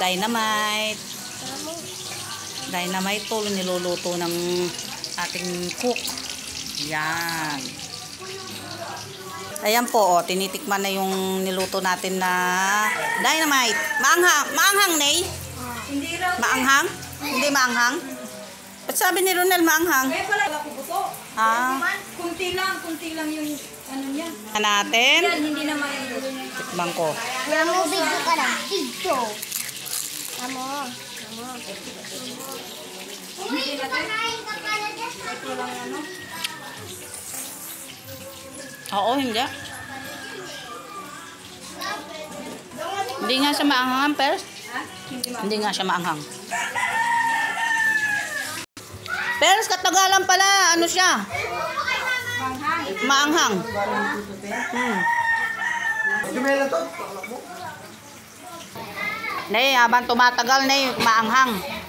dynamite. Dynamite to, niluluto ng ating cook. Yan. Ayan po, oh, tinitikman na yung niluto natin na dynamite. Maanghang. Maanghang, Nay? Maanghang? Hindi maanghang? Ba't sabi ni Ronel maanghang? Kaya pala ako buto. Ah. Kunti lang yung ano niya. Natin. Yan, hindi naman yung Tikman ko. Namubig ka lang. Dito. Amo. Uy, kapanain ka pala dyan. ito lang ano. Oo, hindi. Hindi nga siya maanghang, Pers. Ha? Hindi nga siya maanghang. Pers, katagalan pala. Ano siya? Maanghang. Nay, habang tumatagal, Nay, maanghang.